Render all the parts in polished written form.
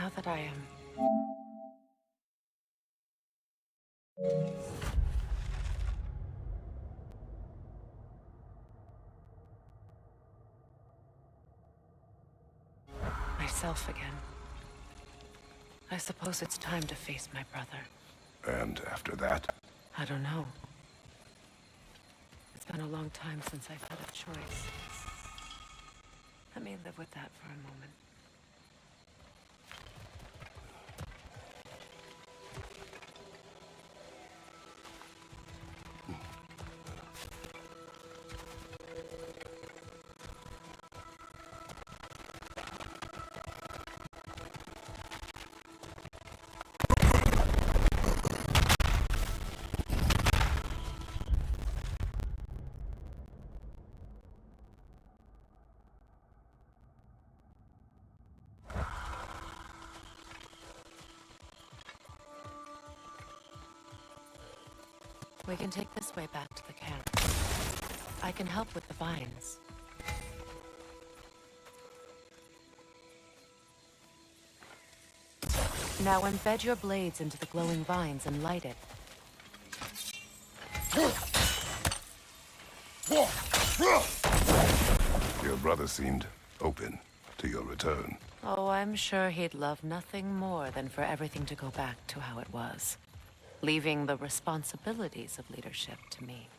now that I am... myself again. I suppose it's time to face my brother. And after that? I don't know. It's been a long time since I've had a choice. Let me live with that for a moment. We can take this way back to the camp. I can help with the vines. Now embed your blades into the glowing vines and light it. Your brother seemed open to your return. Oh, I'm sure he'd love nothing more than for everything to go back to how it was, leaving the responsibilities of leadership to me.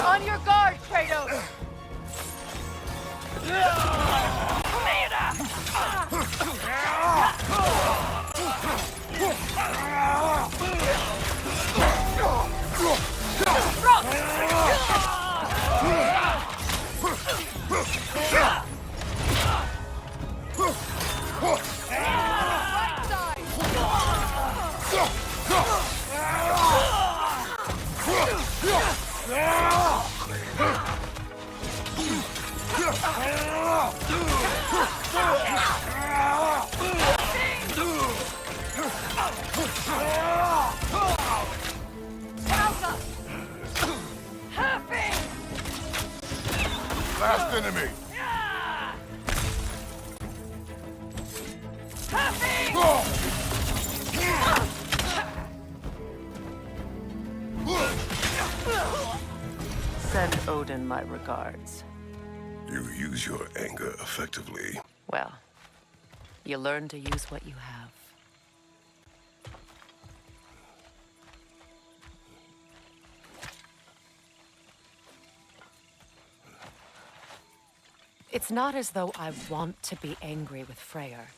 On your guard, Kratos! Last enemy! Send Odin my regards. You use your anger effectively. Well, you learn to use what you have. It's not as though I want to be angry with Freyr.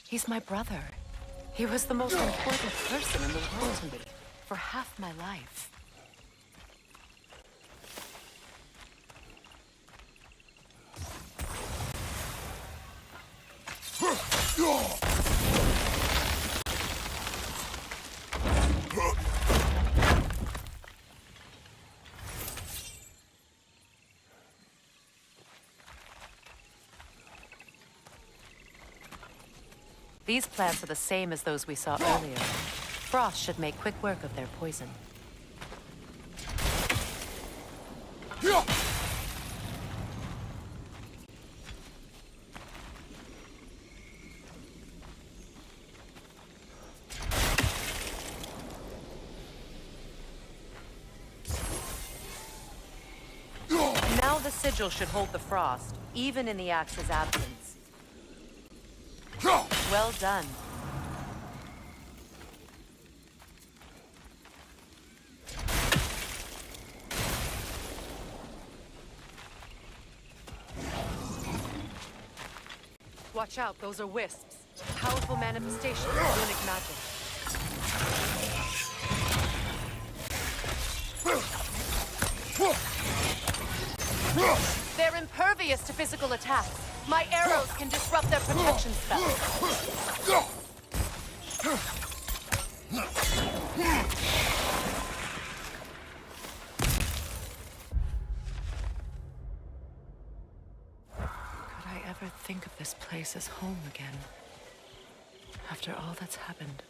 He's my brother. He was the most important person in the world to me for half my life. These plants are the same as those we saw earlier. Frost should make quick work of their poison. Now the sigil should hold the frost, even in the axe's absence. Well done. Watch out, those are wisps. Powerful manifestations of runic magic. They're impervious to physical attacks. My arrows can disrupt their protection spells. Could I ever think of this place as home again? After all that's happened.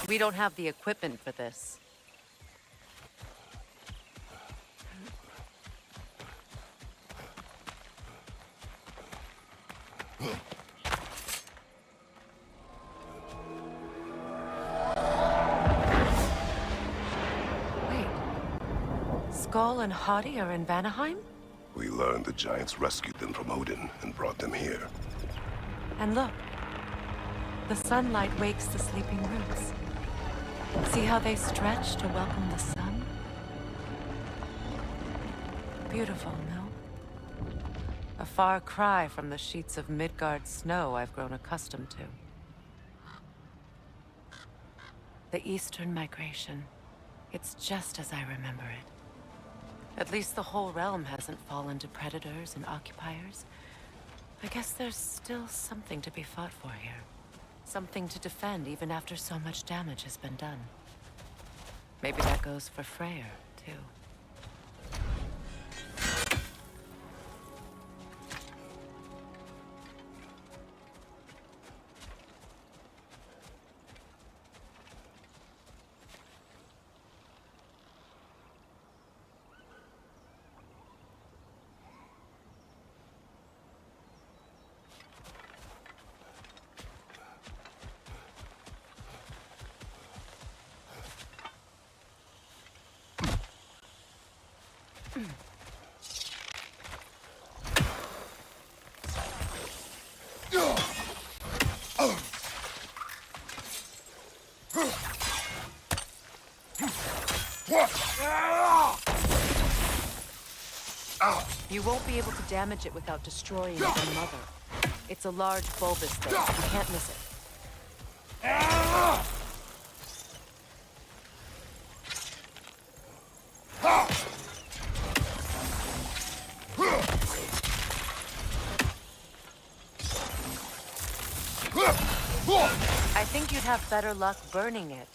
We don't have the equipment for this. Wait. Skull and Hati are in Vanaheim? We learned the giants rescued them from Odin and brought them here. And look. The sunlight wakes the sleeping roots. See how they stretch to welcome the sun? Beautiful, no? A far cry from the sheets of Midgard snow I've grown accustomed to. The Eastern migration. It's just as I remember it. At least the whole realm hasn't fallen to predators and occupiers. I guess there's still something to be fought for here. Something to defend even after so much damage has been done. Maybe that goes for Freyr, too. You won't be able to damage it without destroying the mother. It's a large bulbous thing. You can't miss it. I think you'd have better luck burning it.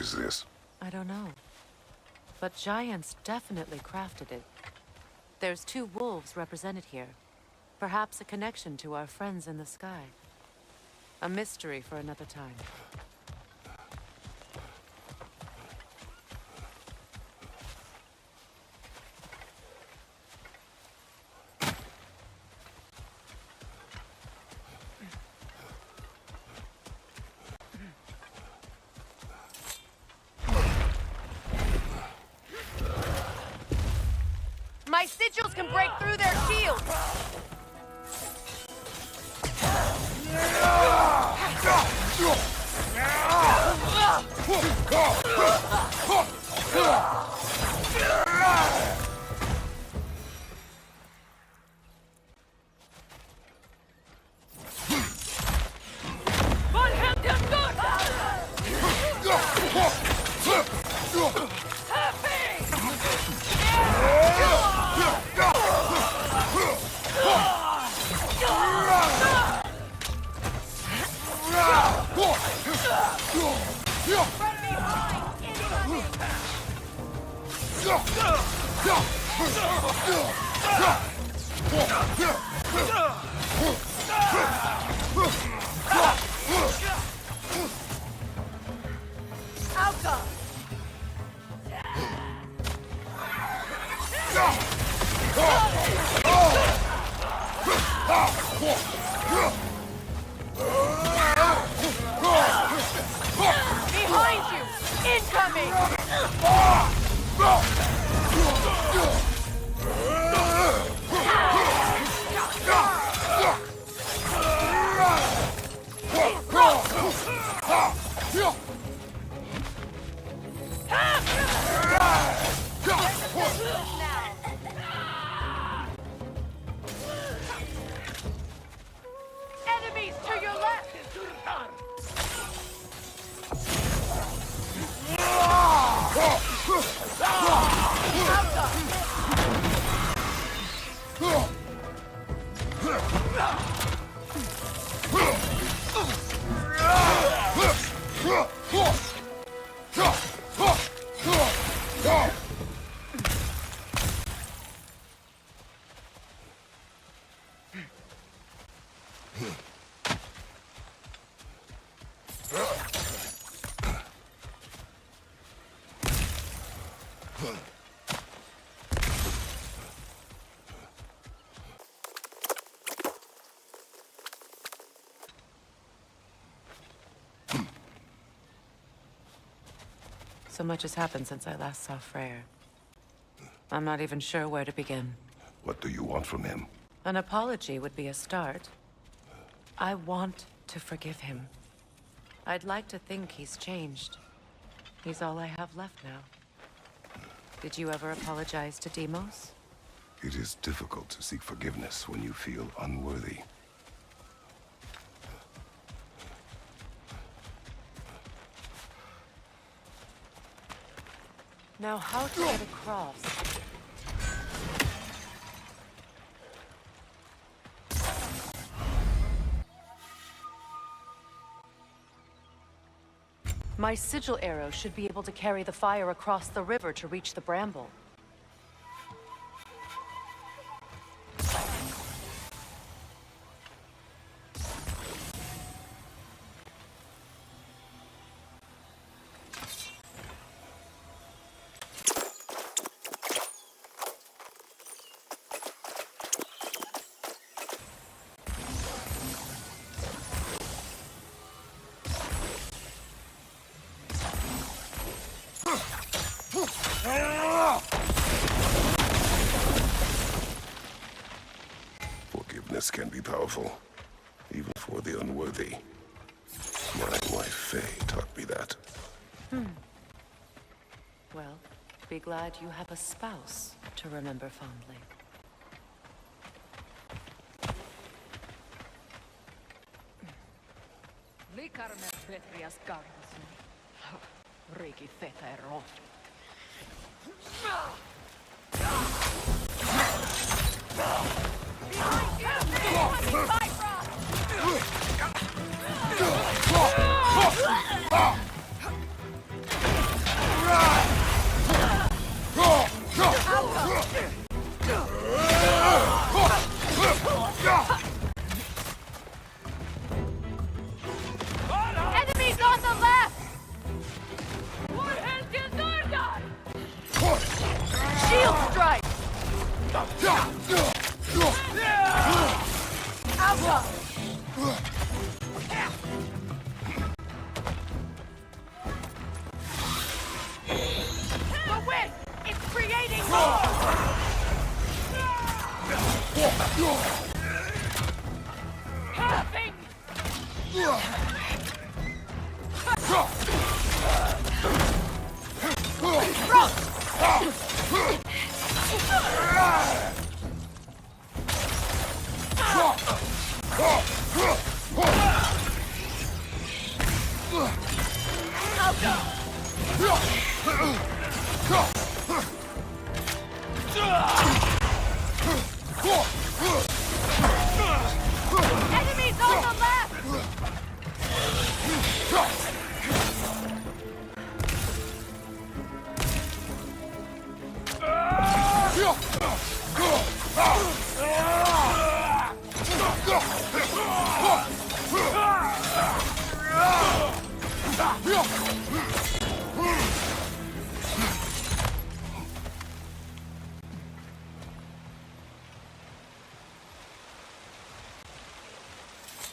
is this? I don't know. But giants definitely crafted it. There's two wolves represented here. Perhaps a connection to our friends in the sky. A mystery for another time. My sigils can break through their shields! Behind you! Incoming! Enemies to your left! So much has happened since I last saw Freyr. I'm not even sure where to begin. What do you want from him? An apology would be a start. I want to forgive him. I'd like to think he's changed. He's all I have left now. Did you ever apologize to Deimos? It is difficult to seek forgiveness when you feel unworthy. Now, how to get across? My sigil arrow should be able to carry the fire across the river to reach the bramble. Forgiveness can be powerful, even for the unworthy. My wife Faye taught me that. Well, be glad you have a spouse to remember fondly. Enemies on the left!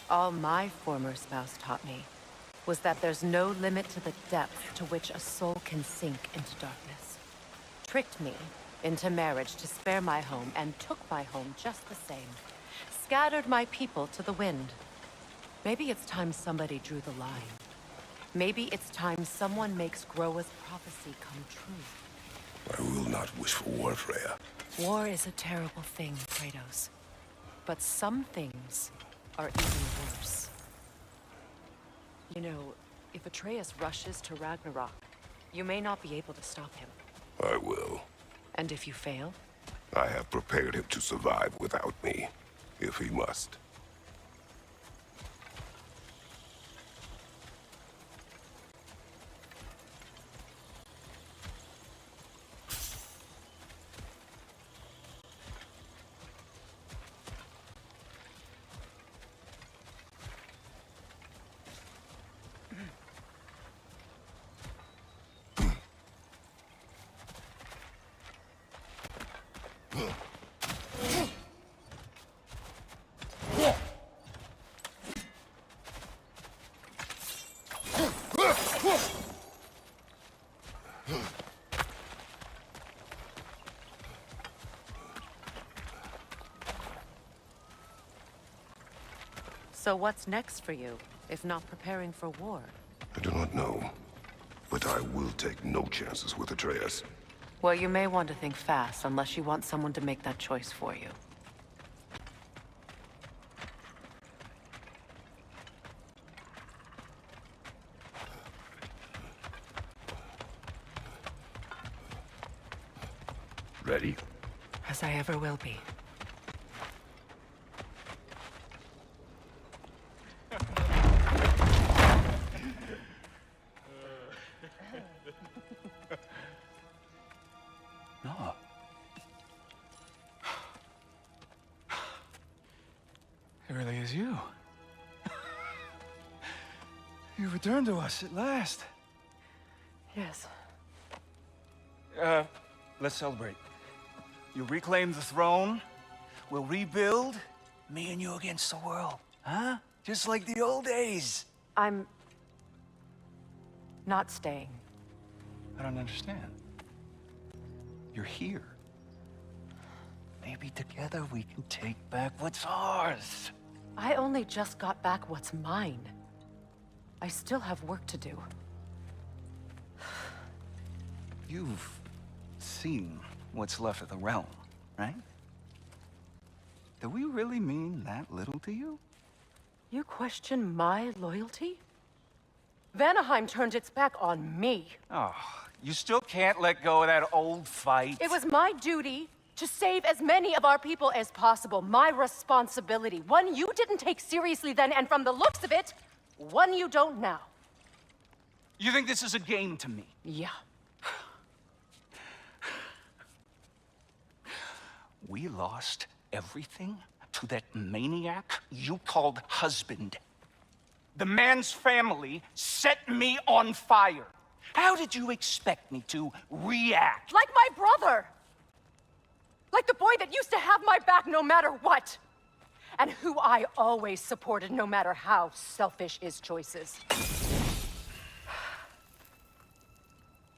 All my former spouse taught me was that there's no limit to the depth to which a soul can sink into darkness. Tricked me into marriage to spare my home and took my home just the same. Scattered my people to the wind. Maybe it's time somebody drew the line. Maybe it's time someone makes Groa's prophecy come true. I will not wish for war, Freya. War is a terrible thing, Kratos. But some things are even worse. You know, if Atreus rushes to Ragnarok, you may not be able to stop him. I will. And if you fail? I have prepared him to survive without me, if he must. So what's next for you, if not preparing for war? I do not know, but I will take no chances with Atreus. Well, you may want to think fast, unless you want someone to make that choice for you. Ready? As I ever will be. No. It really is you. You returned to us at last. Yes. Let's celebrate. You reclaim the throne. We'll rebuild. Me and you against the world. Huh? Just like the old days. I'm not staying. I don't understand. You're here. Maybe together we can take back what's ours. I only just got back what's mine. I still have work to do. You've seen what's left of the realm, right? Do we really mean that little to you? You question my loyalty? Vanaheim turned its back on me. Oh, you still can't let go of that old fight. It was my duty to save as many of our people as possible. My responsibility. One you didn't take seriously then, and from the looks of it, one you don't now. You think this is a game to me? Yeah. We lost everything to that maniac you called husband. The man's family set me on fire. How did you expect me to react? Like my brother! Like the boy that used to have my back no matter what! And who I always supported no matter how selfish his choices.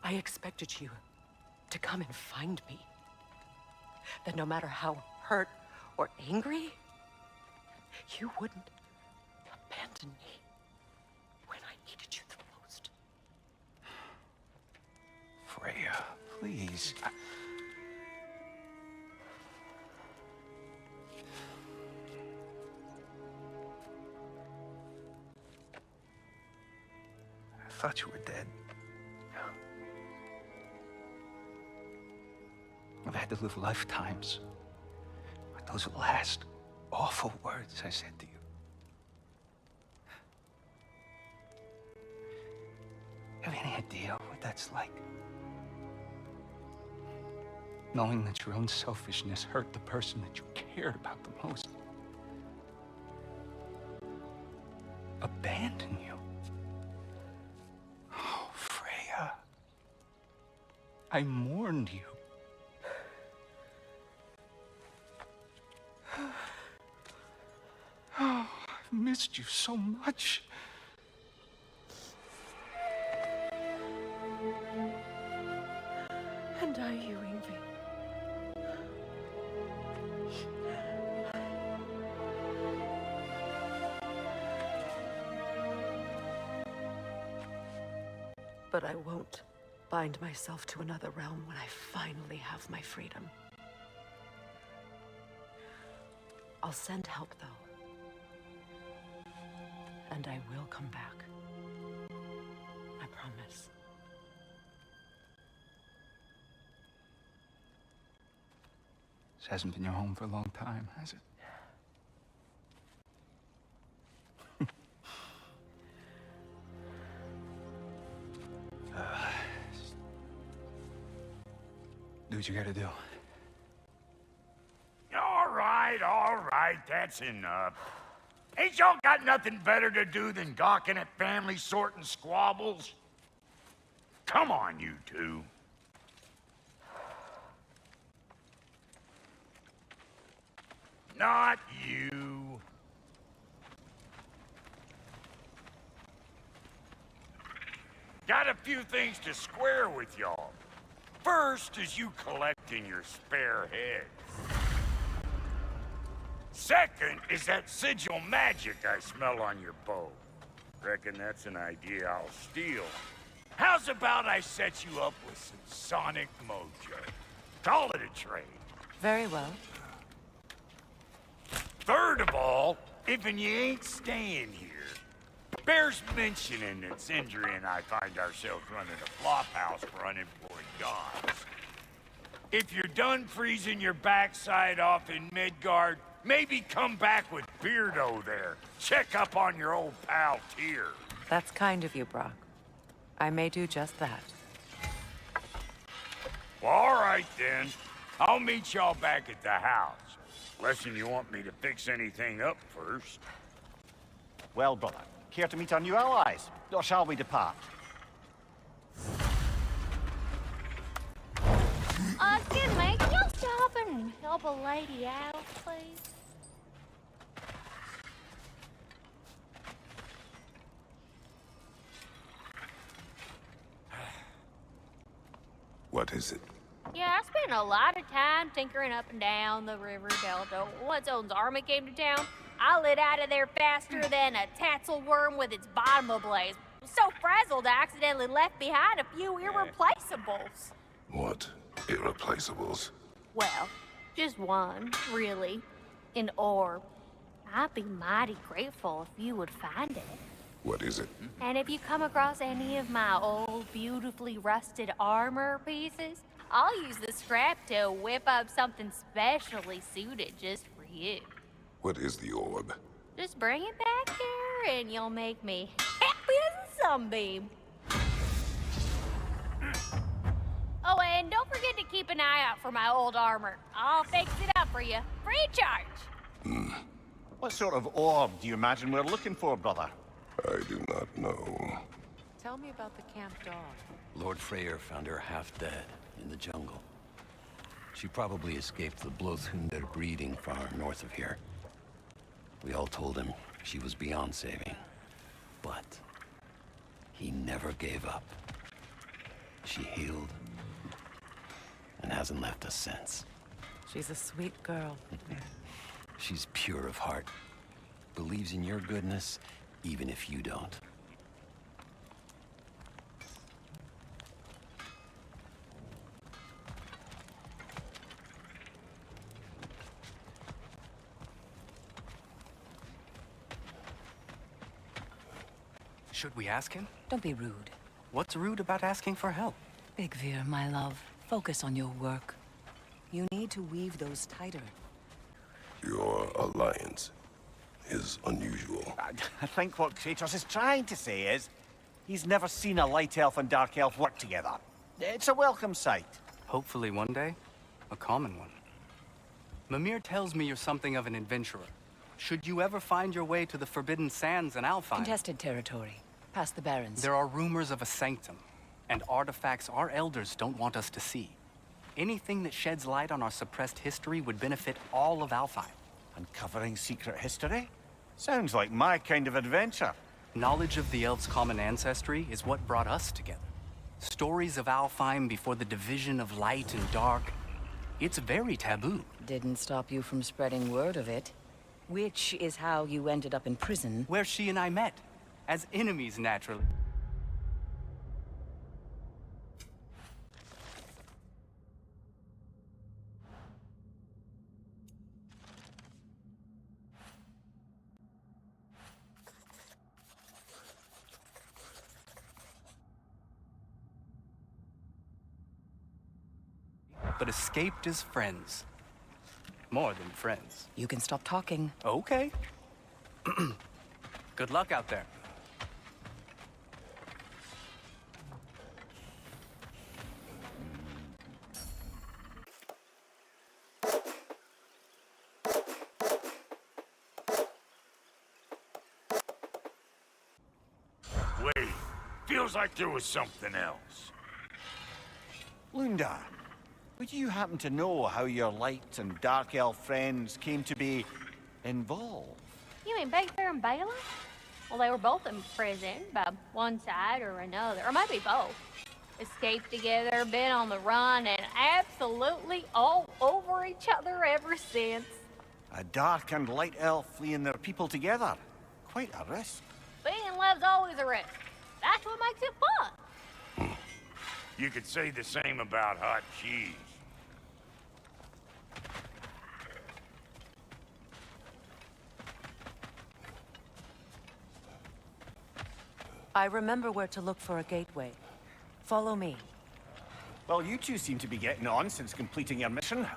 I expected you to come and find me. That no matter how hurt or angry, you wouldn't abandon me. please. I thought you were dead. I've had to live lifetimes with those last awful words I said to you. You have any idea what that's like? Knowing that your own selfishness hurt the person that you cared about the most. Abandon you. Oh, Freya. I mourned you. Oh, I've missed you so much. And are you, Yngvi? But I won't bind myself to another realm when I finally have my freedom. I'll send help, though. And I will come back. I promise. This hasn't been your home for a long time, has it? Do what you gotta do. All right, that's enough. Ain't y'all got nothing better to do than gawking at family sorting squabbles? Come on, you two. Not you. Got a few things to square with y'all. First is you collecting your spare heads. Second is that sigil magic I smell on your bow. Reckon that's an idea I'll steal. How's about I set you up with some sonic mojo? Call it a trade. Very well. Third of all, if you ain't staying here, bears mentioning that Sindri and I find ourselves running a flop house for unemployed gods. If you're done freezing your backside off in Midgard, maybe come back with Beardo there. Check up on your old pal Tyr. That's kind of you, Brock. I may do just that. Well, all right then. I'll meet y'all back at the house. Unless you want me to fix anything up first. Well, brother, care to meet our new allies? Or shall we depart? Excuse me, can you stop and help a lady out, please? What is it? Yeah, I spent a lot of time tinkering up and down the river delta. Once Odin's army came to town, I lit out of there faster than a tassel worm with its bottom ablaze. So frazzled, I accidentally left behind a few irreplaceables. What irreplaceables? Well, just one, really. An orb. I'd be mighty grateful if you would find it. What is it? And if you come across any of my old, beautifully rusted armor pieces, I'll use the scrap to whip up something specially suited just for you. What is the orb? Just bring it back here and you'll make me happy as a sunbeam. Oh, and don't forget to keep an eye out for my old armor. I'll fix it up for you, free of charge. What sort of orb do you imagine we're looking for, brother? I do not know. Tell me about the camp dog. Lord Freyr found her half dead in the jungle. She probably escaped the Blothhunder breeding farm north of here. We all told him she was beyond saving. But he never gave up. She healed and hasn't left us since. She's a sweet girl. She's pure of heart. Believes in your goodness, even if you don't. Should we ask him? Don't be rude. What's rude about asking for help? Big Veer, my love, focus on your work. You need to weave those tighter. Your alliance is unusual. I think what Kratos is trying to say is, he's never seen a light elf and dark elf work together. It's a welcome sight. Hopefully one day, a common one. Mimir tells me you're something of an adventurer. Should you ever find your way to the Forbidden Sands in Alfheim... Contested territory. Past the Barrens. There are rumors of a sanctum, and artifacts our elders don't want us to see. Anything that sheds light on our suppressed history would benefit all of Alfheim. Uncovering secret history? Sounds like my kind of adventure. Knowledge of the elves' common ancestry is what brought us together. Stories of Alfheim before the division of light and dark. It's very taboo. Didn't stop you from spreading word of it. Which is how you ended up in prison. Where she and I met. As enemies, naturally. But escaped as friends. More than friends. You can stop talking. Okay. Good luck out there. Wait, feels like there was something else. Lunda, would you happen to know how your light and dark elf friends came to be involved? You mean Big Bear and Bela? Well, they were both in prison by one side or another, or maybe both. Escaped together, been on the run, and absolutely all over each other ever since. A dark and light elf fleeing their people together. Quite a risk. Being in love's always a risk. That's what makes it fun. You could say the same about hot cheese. I remember where to look for a gateway. Follow me. Well, you two seem to be getting on since completing your mission.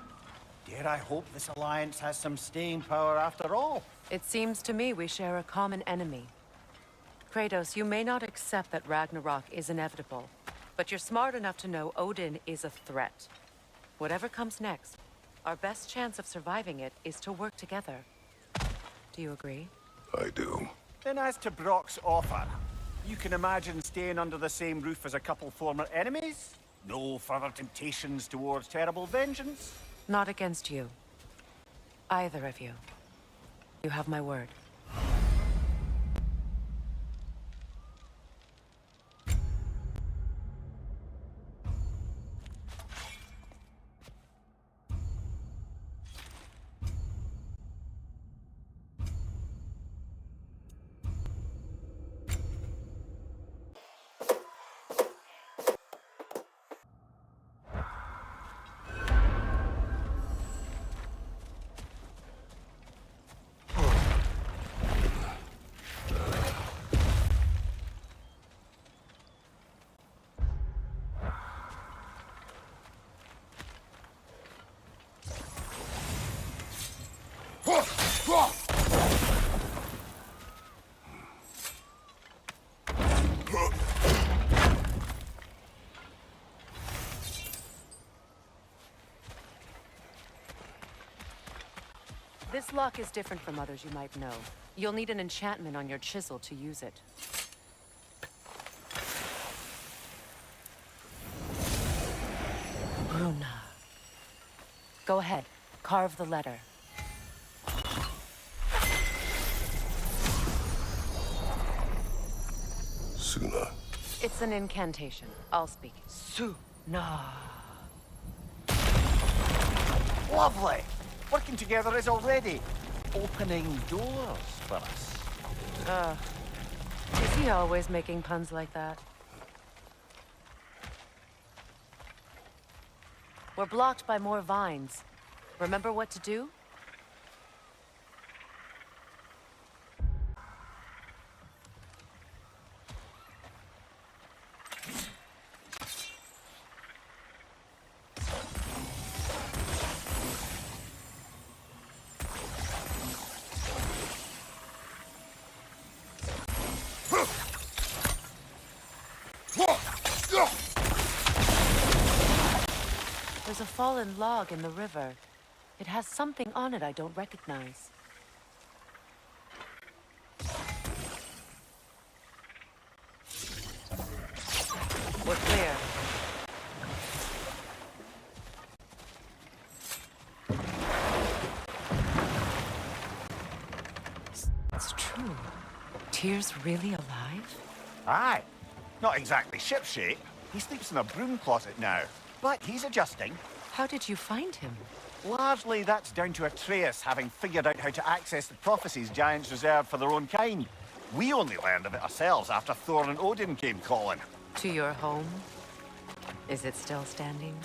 Dare I hope this alliance has some staying power after all? It seems to me we share a common enemy. Kratos, you may not accept that Ragnarok is inevitable, but you're smart enough to know Odin is a threat. Whatever comes next, our best chance of surviving it is to work together. Do you agree? I do. Then as to Brock's offer, you can imagine staying under the same roof as a couple former enemies? No further temptations towards terrible vengeance? Not against you. Either of you. You have my word. This lock is different from others you might know. You'll need an enchantment on your chisel to use it. Bruna. Go ahead. Carve the letter. Suna. It's an incantation. I'll speak it. Suna. Lovely! Working together is already opening doors for us. Is he always making puns like that? We're blocked by more vines. Remember what to do? There's a fallen log in the river. It has something on it I don't recognize. We're clear. It's true. Tyr's really alive? Aye. Not exactly shipshape. He sleeps in a broom closet now. But he's adjusting. How did you find him? Largely, that's down to Atreus having figured out how to access the prophecies giants reserved for their own kind. We only learned of it ourselves after Thor and Odin came calling. To your home? Is it still standing?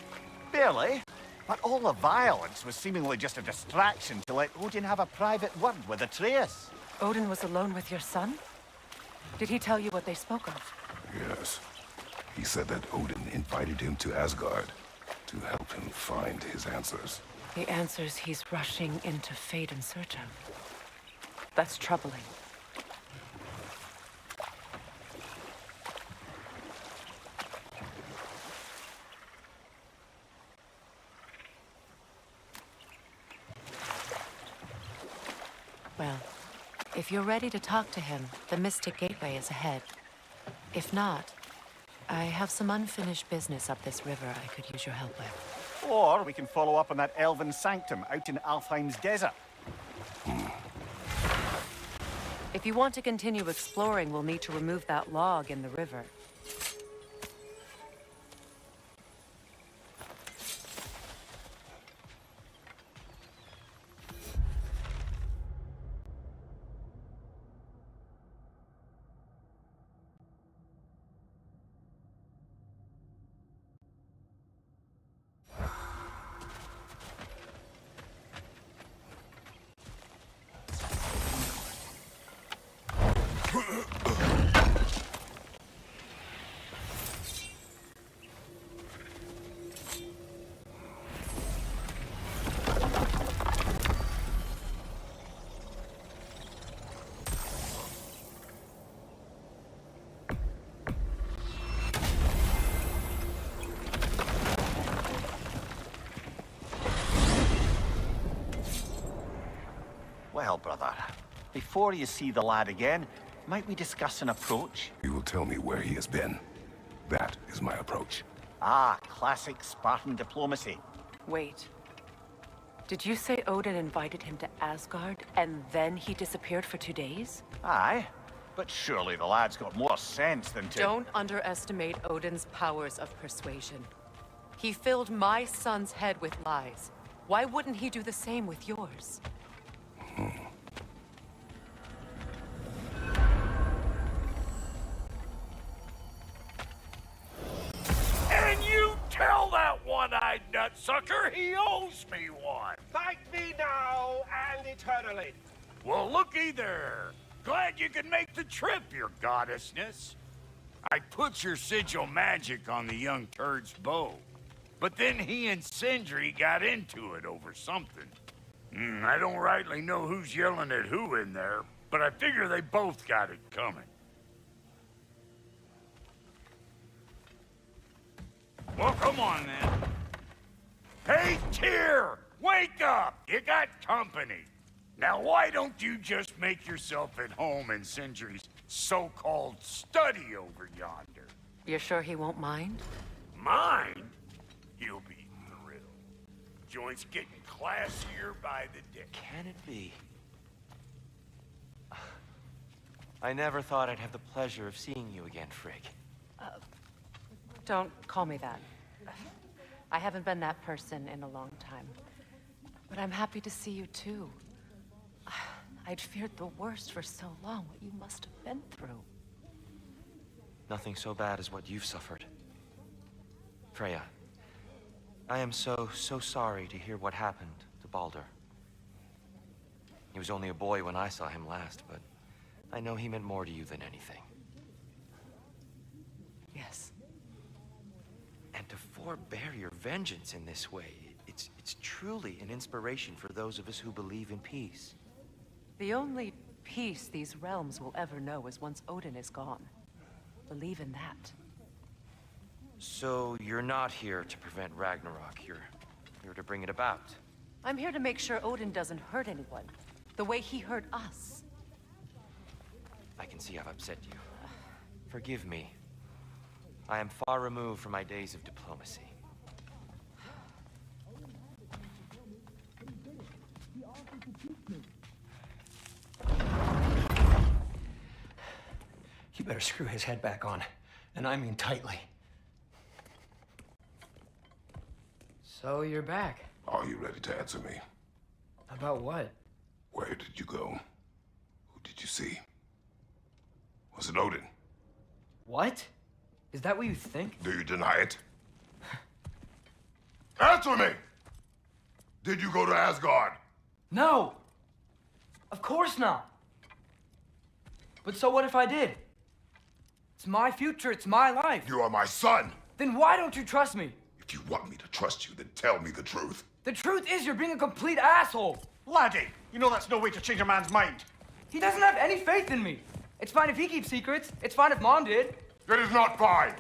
Barely. But all the violence was seemingly just a distraction to let Odin have a private word with Atreus. Odin was alone with your son? Did he tell you what they spoke of? Yes. He said that Odin invited him to Asgard to help him find his answers. The answers he's rushing into fate in search of. That's troubling. Well, if you're ready to talk to him, the Mystic Gateway is ahead. If not, I have some unfinished business up this river I could use your help with. Or we can follow up on that elven sanctum out in Alfheim's desert. If you want to continue exploring, we'll need to remove that log in the river. Well, brother, before you see the lad again, might we discuss an approach? You will tell me where he has been. That is my approach. Ah, classic Spartan diplomacy. Wait. Did you say Odin invited him to Asgard, and then he disappeared for 2 days? Aye, but surely the lad's got more sense than to... Don't underestimate Odin's powers of persuasion. He filled my son's head with lies. Why wouldn't he do the same with yours? And you tell that one-eyed nutsucker he owes me one. Thank me now and eternally. Well, looky there. Glad you could make the trip, your goddessness. I put your sigil magic on the young turd's bow. But then he and Sindri got into it over something. I don't rightly know who's yelling at who in there, but I figure they both got it coming. Well, come on then. Hey, Tyr! Wake up! You got company. Now, why don't you just make yourself at home in Sindri's so-called study over yonder? You're sure he won't mind? Mind? He'll be thrilled. Joint's getting classier by the day. Can it be? I never thought I'd have the pleasure of seeing you again, Frigg. Don't call me that. I haven't been that person in a long time. But I'm happy to see you too. I'd feared the worst for so long, what you must have been through. Nothing so bad as what you've suffered. Freya, I am so sorry to hear what happened to Baldur. He was only a boy when I saw him last, but I know he meant more to you than anything. Yes. And to forbear your vengeance in this way, it's truly an inspiration for those of us who believe in peace. The only peace these realms will ever know is once Odin is gone. Believe in that. So you're not here to prevent Ragnarok. You're You're to bring it about. I'm here to make sure Odin doesn't hurt anyone, the way he hurt us. I can see I've upset you. Forgive me. I am far removed from my days of diplomacy. You better screw his head back on, and I mean tightly. So you're back. Are you ready to answer me? About what? Where did you go? Who did you see? Was it Odin? What? Is that what you think? Do you deny it? Answer me! Did you go to Asgard? No! Of course not! But so what if I did? It's my future, it's my life. You are my son! Then why don't you trust me? If you want me to trust you, then tell me the truth. The truth is you're being a complete asshole. Laddie, you know that's no way to change a man's mind. He doesn't have any faith in me. It's fine if he keeps secrets. It's fine if Mom did. It is not fine!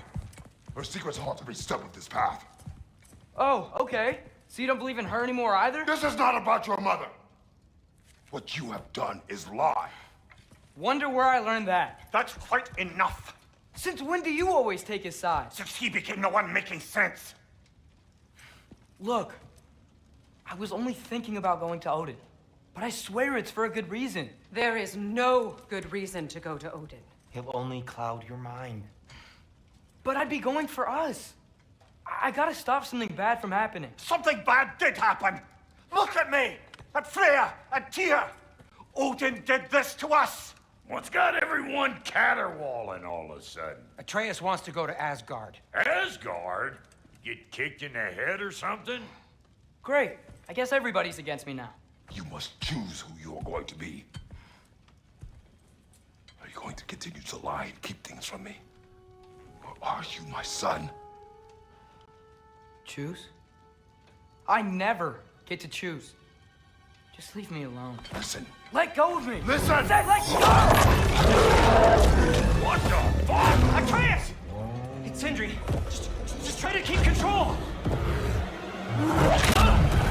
Her secrets haunt every step of this path. Oh, okay. So you don't believe in her anymore either? This is not about your mother. What you have done is lie. Wonder where I learned that. That's quite enough. Since when do you always take his side? Since he became the one making sense. Look, I was only thinking about going to Odin, but I swear it's for a good reason. There is no good reason to go to Odin. He'll only cloud your mind. But I'd be going for us. I gotta stop something bad from happening. Something bad did happen. Look at me, at Freya, and Tyr. Odin did this to us. What's got everyone caterwauling all of a sudden? Atreus wants to go to Asgard. Asgard? Get kicked in the head or something? Great. I guess everybody's against me now. You must choose who you are going to be. Are you going to continue to lie and keep things from me? Or are you my son? Choose? I never get to choose. Just leave me alone. Listen. Let go of me! Listen! Say, let go! What the fuck? Atreus! It's Sindri. Just try to keep control. Come on! Come on!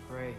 Great.